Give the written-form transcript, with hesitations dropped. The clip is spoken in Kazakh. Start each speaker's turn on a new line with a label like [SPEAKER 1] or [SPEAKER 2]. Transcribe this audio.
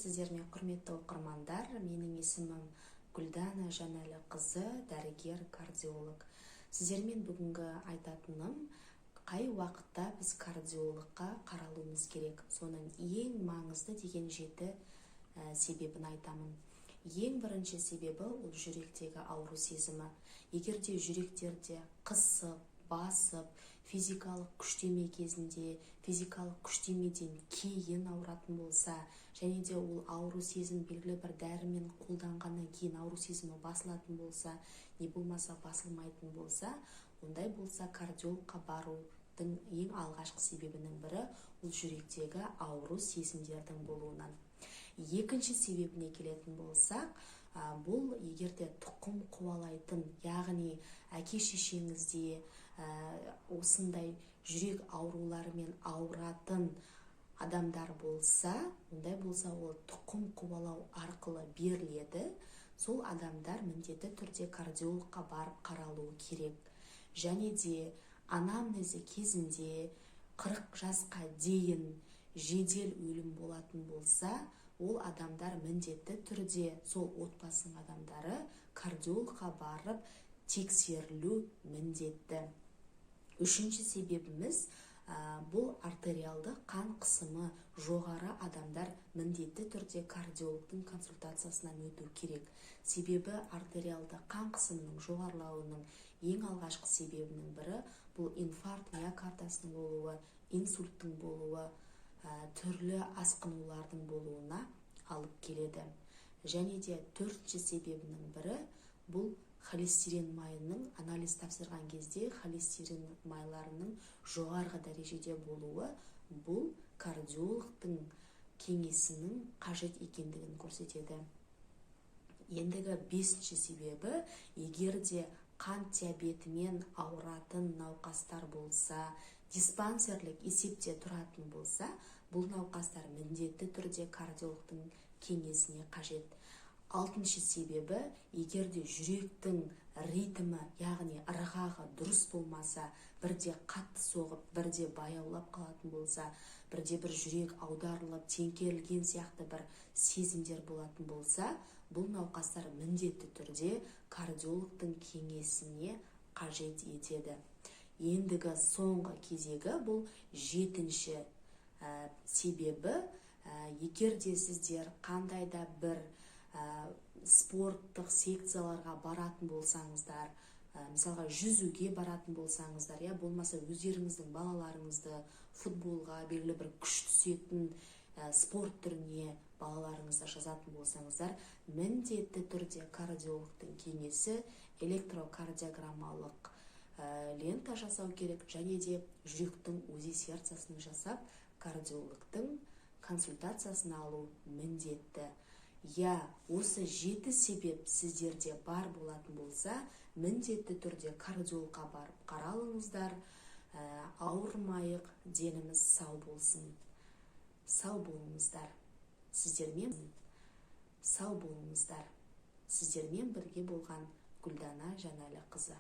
[SPEAKER 1] сіздермен, құрметті оқырмандар. Менің есімім Гүлдана Жанәліқызы, дәрігер, кардиолог. Сіздермен бүгінгі айтатыным, қай уақытта біз кардиологқа қаралуымыз керек. Соның ең маңызды деген 7 себебін айтамын. Ең бірінші себебі ол жүректегі ауру сезімі. Егерде жүректерде қысып, басып, физикалық күштеме кезінде, физикалық күштемеден кейін ауыратын болса, және де ол ауру сезім белгілі бір дәрімен қолданғаннан кейін ауру сезімі басылатын болса, не болмаса басылмайтын болса, ондай болса кардиологқа барудың ең алғашқы себебінің бірі ол жүректегі ауру сезімдердің болуынан. Екінші себебіне келетін болсақ, бұл егерде тұқым қуалайтын, яғни әке-шешеңізде осындай жүрек ауруларымен ауыратын адамдар болса, ондай болса ол тұқым қуалау арқылы беріледі. Сол адамдар міндетті түрде кардиологқа барып қаралуы керек. Және де анамнезі кезінде 40 жасқа дейін жедел өлім болатын болса, ол адамдар міндетті түрде, сол отбасының адамдары кардиологқа барып тексерілу міндетті. Үшінші себебіміз бұл артериалды қан қысымы жоғары адамдар міндетті түрде кардиологтың консультациясынан өту керек. Себебі артериалды қан қысымының жоғарылауының ең алғашқы себебінің бірі бұл инфаркт миокардасының болуы, инсульттың болуы, түрлі асқынулардың болуына алып келеді. Және де төртінші себебінің бірі бұл холестерин майының, анализ тапсырған кезде холестерин майларының жоғарғы дәрежеде болуы, бұл кардиологтың кеңесінің қажет екендігін көрсетеді. Ендігі бесінші себебі, егерде қант диабетімен ауыратын науқастар болса, диспансерлік есепте тұратын болса, бұл науқастар міндетті түрде кардиологтың кеңесіне қажет. Алтыншы себебі, егерде жүректің ритмі, яғни ырғағы дұрыс болмаса, бірде қатты соғып, бірде баяулап қалатын болса, бірде бір жүрек аударылып, теңкерілген сияқты бір сезімдер болатын болса, бұл науқастар міндетті түрде кардиологтың кеңесіне қажет етеді. Ендігі соңғы кезегі бұл жетінші себебі, егерде сіздер қандай да бір спорттық секцияларға баратын болсаңыздар, мысалға жүзуге баратын болсаңыздар, болмаса өздеріңіздің балаларыңызды футболға, белгілі бір күш түсетін спорт түріне балаларыңызды жазатын болсаңыздар, міндетті түрде кардиологтың кеңесі электрокардиограммалық лента жасау керек, және де жүректің УЗИ сердцасын жасап, кардиологтың консультациясын алу міндетті. Осы 7 себеп сіздерде бар болатын болса, міндетті түрде кардиологқа барып қаралыңыздар, ауырмайық, деніміз сау болсын. Сау болыңыздар. Сіздермен бірге болған Гүлдана Жанәліқызы.